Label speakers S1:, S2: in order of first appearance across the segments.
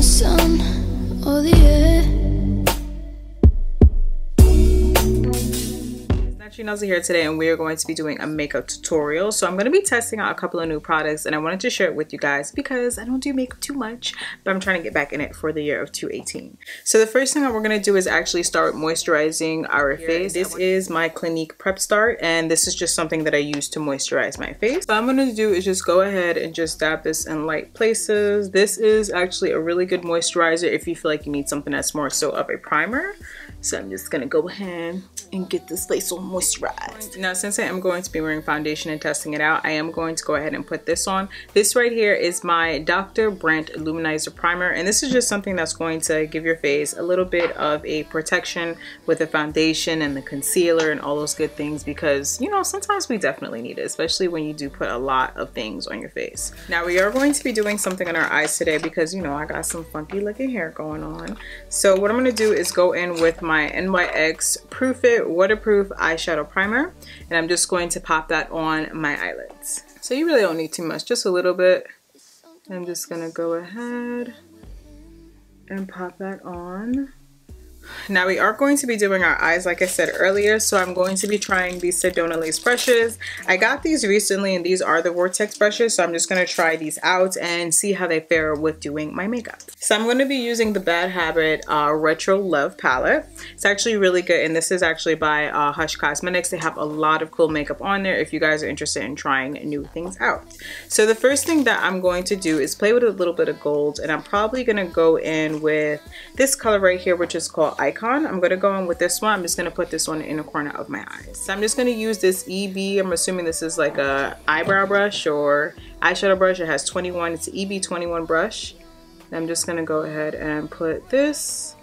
S1: the sun or the air.
S2: NaturallyNellzy here today, and we are going to be doing a makeup tutorial. So I'm going to be testing out a couple of new products, and I wanted to share it with you guys because I don't do makeup too much, but I'm trying to get back in it for the year of 2018. So the first thing that we're going to do is actually start with moisturizing our face. This is my Clinique Pep-Start, and this is just something that I use to moisturize my face. So what I'm going to do is just go ahead and just dab this in light places. This is actually a really good moisturizer if you feel like you need something that's more so of a primer. So I'm just going to go ahead and get this face all moisturized. Now, since I am going to be wearing foundation and testing it out, I am going to go ahead and put this on. This right here is my Dr. Brandt Luminizer Primer, and this is just something that's going to give your face a little bit of a protection with the foundation and the concealer and all those good things, because, you know, sometimes we definitely need it, especially when you do put a lot of things on your face. Now, we are going to be doing something on our eyes today because, you know, I got some funky looking hair going on. So what I'm going to do is go in with my NYX Proof It Waterproof Eyeshadow Primer, and I'm just going to pop that on my eyelids. So you really don't need too much, just a little bit. I'm just gonna go ahead and pop that on. Now we are going to be doing our eyes like I said earlier, so I'm going to be trying these Sedona lace brushes. I got these recently and these are the Vortex brushes, so I'm just going to try these out and see how they fare with doing my makeup. So I'm going to be using the Bad Habit Retro Love palette. It's actually really good, and this is actually by Hush Cosmetics. They have a lot of cool makeup on there if you guys are interested in trying new things out. So the first thing that I'm going to do is play with a little bit of gold, and I'm probably going to go in with this color right here, which is called Icon. I'm going to go in with this one. I'm just going to put this one in the corner of my eyes. So I'm just going to use this EB. I'm assuming this is like a eyebrow brush or eyeshadow brush. It has 21. It's an EB21 brush. And I'm just going to go ahead and put this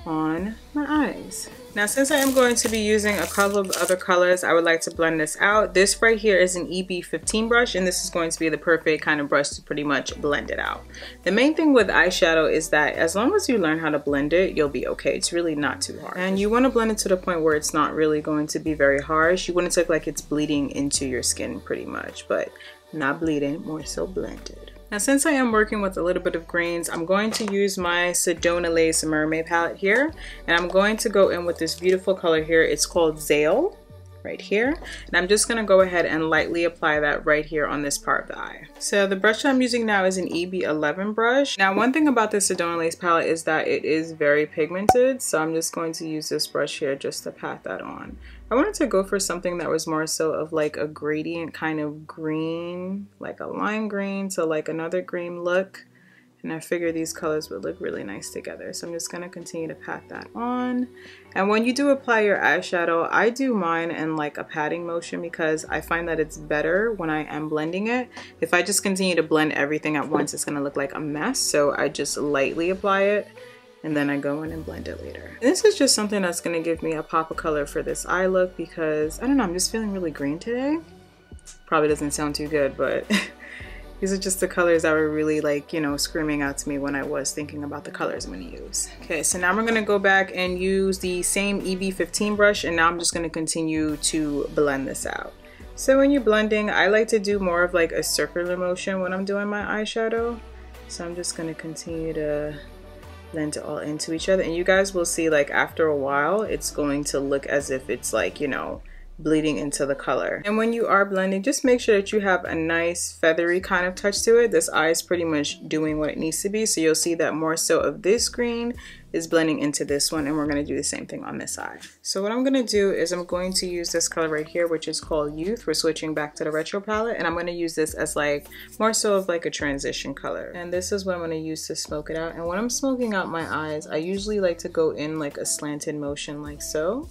S2: on my eyes. Now, since I am going to be using a couple of other colors, I would like to blend this out. This right here is an EB15 brush, and this is going to be the perfect kind of brush to pretty much blend it out. The main thing with eyeshadow is that as long as you learn how to blend it, you'll be okay. It's really not too hard. And you want to blend it to the point where it's not really going to be very harsh. You want it to look like it's bleeding into your skin pretty much, but not bleeding, more so blended. Now, since I am working with a little bit of greens, I'm going to use my Sedona Lace Mermaid palette here, and I'm going to go in with this beautiful color here. It's called Zale right here, and I'm just going to go ahead and lightly apply that right here on this part of the eye. So the brush that I'm using now is an EB11 brush. Now, one thing about this Sedona Lace palette is that it is very pigmented, so I'm just going to use this brush here just to pat that on. I wanted to go for something that was more so of like a gradient kind of green, like a lime green to like another green look. And I figure these colors would look really nice together. So I'm just going to continue to pat that on. And when you do apply your eyeshadow, I do mine in like a patting motion because I find that it's better when I am blending it. If I just continue to blend everything at once, it's going to look like a mess. So I just lightly apply it, and then I go in and blend it later. And this is just something that's gonna give me a pop of color for this eye look because, I don't know, I'm just feeling really green today. Probably doesn't sound too good, but these are just the colors that were really like, you know, screaming out to me when I was thinking about the colors I'm gonna use. Okay, so now we're gonna go back and use the same EB15 brush, and now I'm just gonna continue to blend this out. So when you're blending, I like to do more of like a circular motion when I'm doing my eyeshadow. So I'm just gonna continue to blend it all into each other, and you guys will see like after a while it's going to look as if it's like, you know, bleeding into the color. And when you are blending, just make sure that you have a nice feathery kind of touch to it. This eye is pretty much doing what it needs to be, so you'll see that more so of this green is blending into this one, and we're going to do the same thing on this eye. So what I'm going to do is I'm going to use this color right here, which is called Youth. We're switching back to the retro palette, and I'm going to use this as like more so of like a transition color, and this is what I'm going to use to smoke it out. And when I'm smoking out my eyes, I usually like to go in like a slanted motion like so.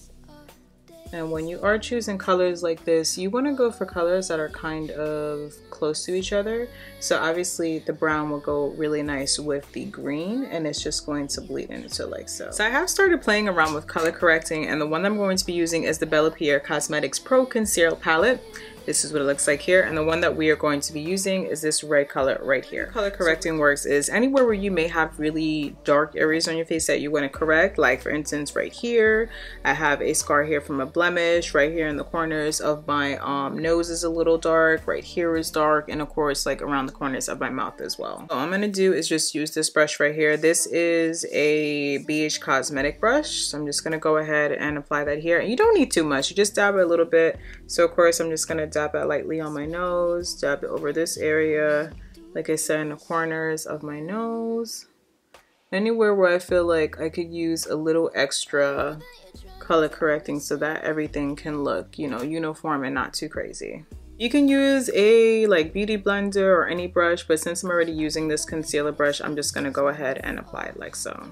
S2: And when you are choosing colors like this, you want to go for colors that are kind of close to each other. So obviously the brown will go really nice with the green, and it's just going to bleed into like so. So I have started playing around with color correcting, and the one I'm going to be using is the Bella Pierre Cosmetics Pro Conceal Palette. This is what it looks like here, and the one that we are going to be using is this red color right here. Color correcting works is anywhere where you may have really dark areas on your face that you want to correct, like for instance right here, I have a scar here from a blemish. Right here in the corners of my nose is a little dark, right here is dark, and of course like around the corners of my mouth as well. So all I'm going to do is just use this brush right here. This is a BH Cosmetic brush, so I'm just going to go ahead and apply that here. And you don't need too much, you just dab it a little bit. So of course I'm just going to dab it lightly on my nose, dab it over this area, like I said, in the corners of my nose, anywhere where I feel like I could use a little extra color correcting so that everything can look, you know, uniform and not too crazy. You can use a like beauty blender or any brush, but since I'm already using this concealer brush, I'm just going to go ahead and apply it like so.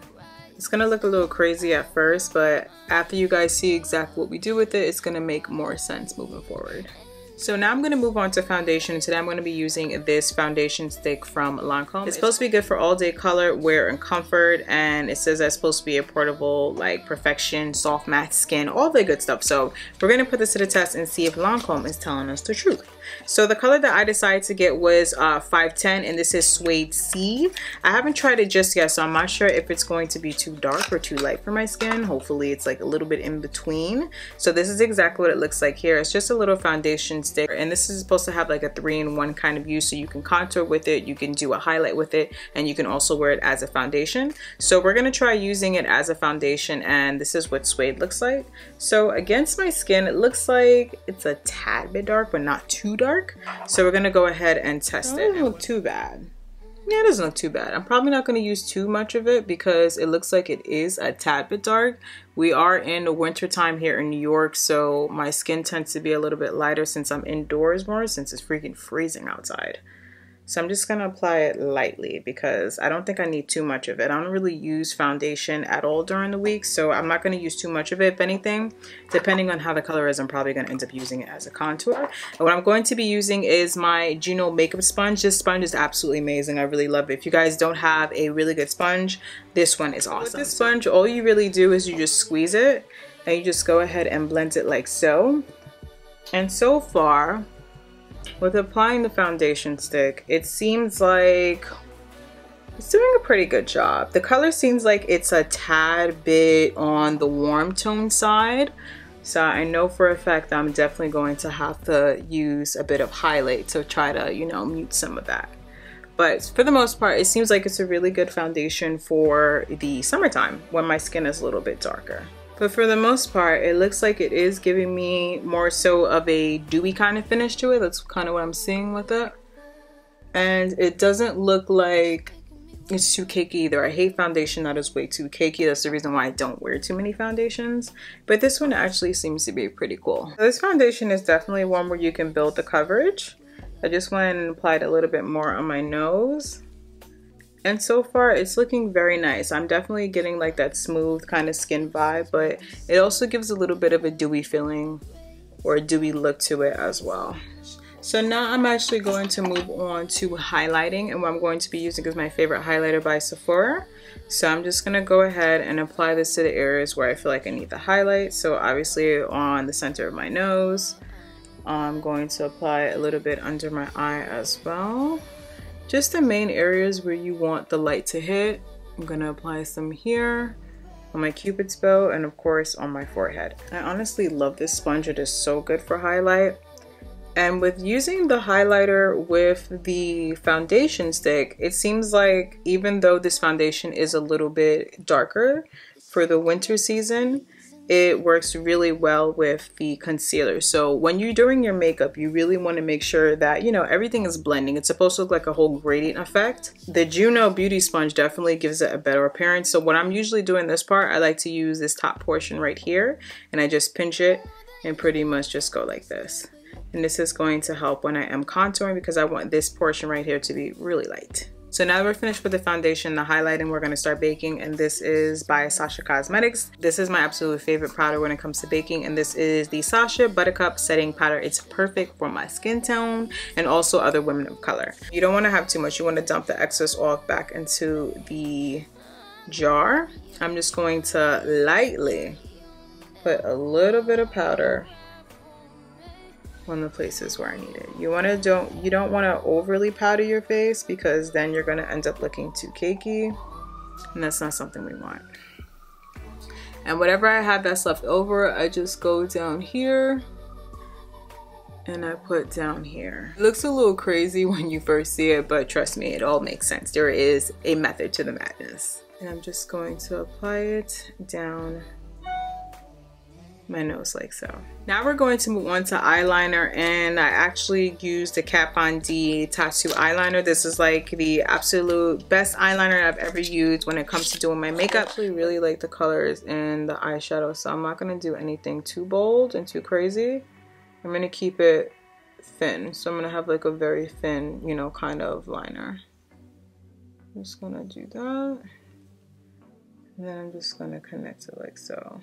S2: It's going to look a little crazy at first, but after you guys see exactly what we do with it, it's going to make more sense moving forward. So now I'm going to move on to foundation. Today I'm going to be using this foundation stick from Lancome. It's supposed to be good for all day color, wear, and comfort, and it says that's supposed to be a portable, like perfection, soft matte skin, all the good stuff. So we're going to put this to the test and see if Lancome is telling us the truth. So the color that I decided to get was 510, and this is Suede C. I haven't tried it just yet, so I'm not sure if it's going to be too dark or too light for my skin. Hopefully it's like a little bit in between. So this is exactly what it looks like here. It's just a little foundation stick, and this is supposed to have like a 3-in-1 kind of use, so you can contour with it, you can do a highlight with it, and you can also wear it as a foundation. So we're going to try using it as a foundation, and this is what Suede looks like. So against my skin, it looks like it's a tad bit dark, but not too dark. So we're going to go ahead and test it. It doesn't look too bad. Yeah, it doesn't look too bad. I'm probably not going to use too much of it because it looks like it is a tad bit dark. We are in the winter time here in New York, so my skin tends to be a little bit lighter since I'm indoors more, since it's freaking freezing outside. So I'm just going to apply it lightly because I don't think I need too much of it. I don't really use foundation at all during the week, so I'm not going to use too much of it. If anything, depending on how the color is, I'm probably going to end up using it as a contour. And what I'm going to be using is my JUNO makeup sponge. This sponge is absolutely amazing. I really love it. If you guys don't have a really good sponge, this one is awesome. With this sponge, all you really do is you just squeeze it and you just go ahead and blend it like so. And so far, with applying the foundation stick, it seems like it's doing a pretty good job. The color seems like it's a tad bit on the warm tone side. So I know for a fact that I'm definitely going to have to use a bit of highlight to try to, you know, mute some of that. But for the most part, it seems like it's a really good foundation for the summertime when my skin is a little bit darker. But for the most part, it looks like it is giving me more so of a dewy kind of finish to it. That's kind of what I'm seeing with it. And it doesn't look like it's too cakey either. I hate foundation that is way too cakey. That's the reason why I don't wear too many foundations. But this one actually seems to be pretty cool. So this foundation is definitely one where you can build the coverage. I just went and applied a little bit more on my nose. And so far it's looking very nice. I'm definitely getting like that smooth kind of skin vibe, but it also gives a little bit of a dewy feeling or a dewy look to it as well. So now I'm actually going to move on to highlighting, and what I'm going to be using is my favorite highlighter by Sephora. So I'm just going to go ahead and apply this to the areas where I feel like I need the highlight. So obviously on the center of my nose. I'm going to apply a little bit under my eye as well. Just the main areas where you want the light to hit. I'm going to apply some here on my Cupid's bow and of course on my forehead. I honestly love this sponge. It is so good for highlight. And with using the highlighter with the foundation stick, it seems like even though this foundation is a little bit darker for the winter season, it works really well with the concealer. So when you're doing your makeup, you really want to make sure that, you know, everything is blending. It's supposed to look like a whole gradient effect. The JUNO beauty sponge definitely gives it a better appearance. So what I'm usually doing this part, I like to use this top portion right here, and I just pinch it and pretty much just go like this. And this is going to help when I am contouring because I want this portion right here to be really light. So now that we're finished with the foundation, the highlighting, we're going to start baking, and this is by Sacha Cosmetics. This is my absolute favorite powder when it comes to baking, and this is the Sacha Buttercup Setting Powder. It's perfect for my skin tone and also other women of color. You don't want to have too much. You want to dump the excess oil back into the jar. I'm just going to lightly put a little bit of powder on the places where I need it. You don't want to overly powder your face because then you're going to end up looking too cakey, and that's not something we want. And whatever I have that's left over, I just go down here and I put down here. It looks a little crazy when you first see it, but trust me, it all makes sense. There is a method to the madness. And I'm just going to apply it down my nose like so. Now we're going to move on to eyeliner, and I actually used the Kat Von D Tattoo eyeliner. This is like the absolute best eyeliner I've ever used when it comes to doing my makeup. I actually really like the colors in the eyeshadow, so I'm not going to do anything too bold and too crazy. I'm going to keep it thin, so I'm going to have like a very thin, you know, kind of liner. I'm just going to do that, and then I'm just going to connect it like so.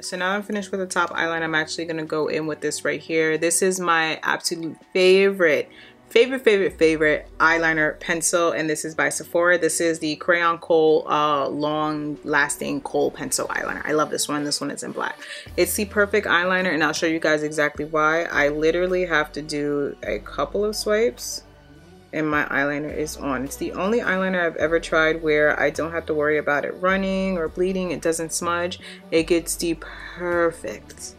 S2: So now I'm finished with the top eyeliner. I'm actually going to go in with this right here. This is my absolute favorite eyeliner pencil, and this is by Sephora. This is the Crayon Khôl long lasting Khôl pencil eyeliner. I love this one. This one is in black. It's the perfect eyeliner, and I'll show you guys exactly why. I literally have to do a couple of swipes and my eyeliner is on. It's the only eyeliner I've ever tried where I don't have to worry about it running or bleeding. It doesn't smudge. It gets the perfect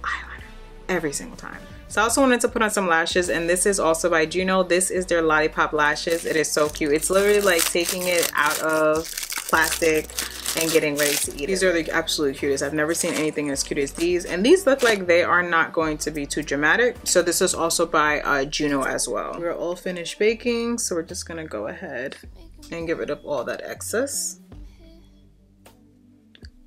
S2: eyeliner every single time. So I also wanted to put on some lashes, and this is also by JUNO. This is their LOLLIPOP lashes. It is so cute. It's literally like taking it out of plastic and getting ready to eat it. These are the absolute cutest. I've never seen anything as cute as these, and these look like they are not going to be too dramatic. So this is also by JUNO as well. We're all finished baking, so we're just gonna go ahead and get rid of all that excess.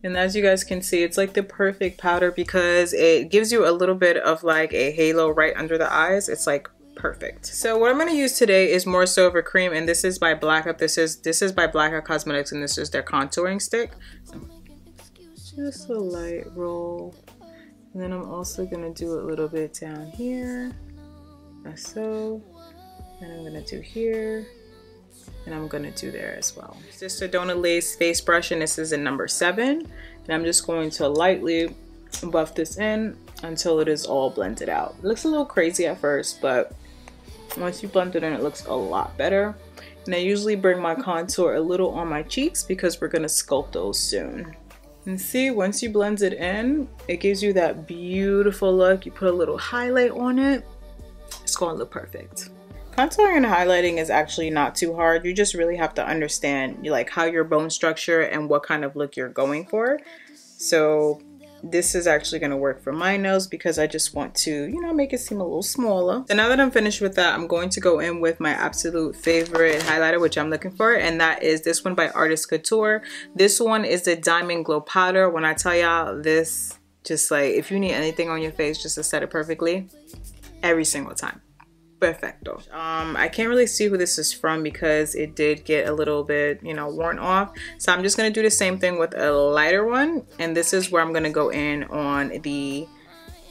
S2: And as you guys can see, it's like the perfect powder because it gives you a little bit of like a halo right under the eyes. It's like perfect. So what I'm going to use today is more so of a cream, and this is by Blackup. This is by Blackup Cosmetics, and this is their contouring stick. So just a light roll, and then I'm also going to do a little bit down here, like so, and I'm going to do here, and I'm going to do there as well. This is Sedona Lace face brush, and this is in number 7, and I'm just going to lightly buff this in until it is all blended out. It looks a little crazy at first, but once you blend it in, it looks a lot better. And I usually bring my contour a little on my cheeks because we're going to sculpt those soon. And see, once you blend it in, it gives you that beautiful look. You put a little highlight on it, it's going to look perfect. Contouring and highlighting is actually not too hard. You just really have to understand like how your bone structure and what kind of look you're going for. So this is actually going to work for my nose because I just want to, you know, make it seem a little smaller. So now that I'm finished with that, I'm going to go in with my absolute favorite highlighter, which I'm looking for, and that is this one by Artist Couture. This one is the Diamond Glow Powder. When I tell y'all this, just like if you need anything on your face just to set it perfectly, every single time. Perfecto. I can't really see who this is from because it did get a little bit, you know, worn off. So I'm just going to do the same thing with a lighter one. And this is where I'm going to go in on the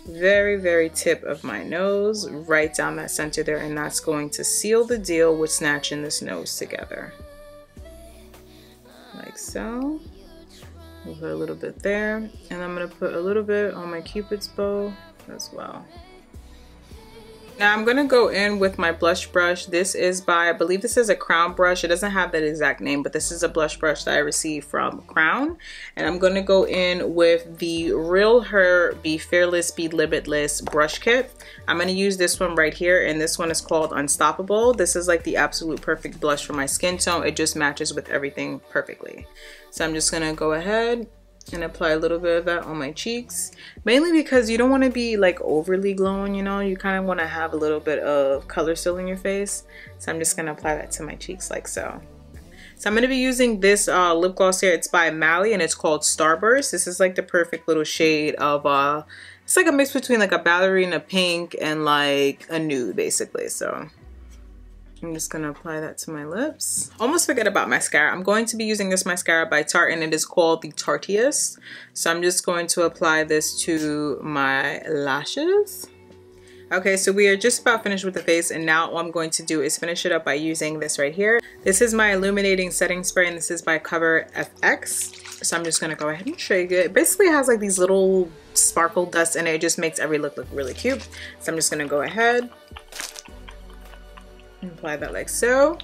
S2: very tip of my nose, right down that center there. And that's going to seal the deal with snatching this nose together. Like so. We'll put a little bit there. And I'm going to put a little bit on my Cupid's bow as well. Now I'm going to go in with my blush brush. This is by, I believe this is a Crown brush. It doesn't have that exact name, but this is a blush brush that I received from Crown. And I'm going to go in with the Real Her Be Fearless, Be Limitless brush kit. I'm going to use this one right here, and this one is called Unstoppable. This is like the absolute perfect blush for my skin tone. It just matches with everything perfectly. So I'm just going to go ahead and apply a little bit of that on my cheeks, mainly because you don't want to be like overly glowing, you know, you kind of want to have a little bit of color still in your face. So I'm just going to apply that to my cheeks like so. So I'm going to be using this lip gloss here. It's by Mally and it's called Starburst. This is like the perfect little shade of it's like a mix between like a ballerina pink and like a nude basically. So I'm just going to apply that to my lips. Almost forget about mascara. I'm going to be using this mascara by Tarte, and it is called the Tarteist. So I'm just going to apply this to my lashes. Okay, so we are just about finished with the face, and now all I'm going to do is finish it up by using this right here. This is my Illuminating setting spray, and this is by Cover FX. So I'm just gonna go ahead and show you. It basically has like these little sparkle dust in it. It just makes every look really cute. So I'm just gonna go ahead and apply that like so.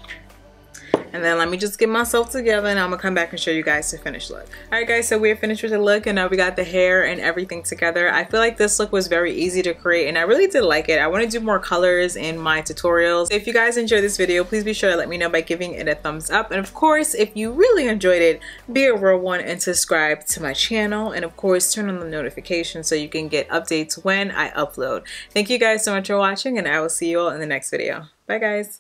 S2: And then let me just get myself together and I'm gonna come back and show you guys the finished look. Alright guys, so we're finished with the look and now we got the hair and everything together. I feel like this look was very easy to create and I really did like it. I want to do more colors in my tutorials. If you guys enjoyed this video, please be sure to let me know by giving it a thumbs up. And of course, if you really enjoyed it, be a real one and subscribe to my channel. And of course, turn on the notifications so you can get updates when I upload. Thank you guys so much for watching and I will see you all in the next video. Bye guys.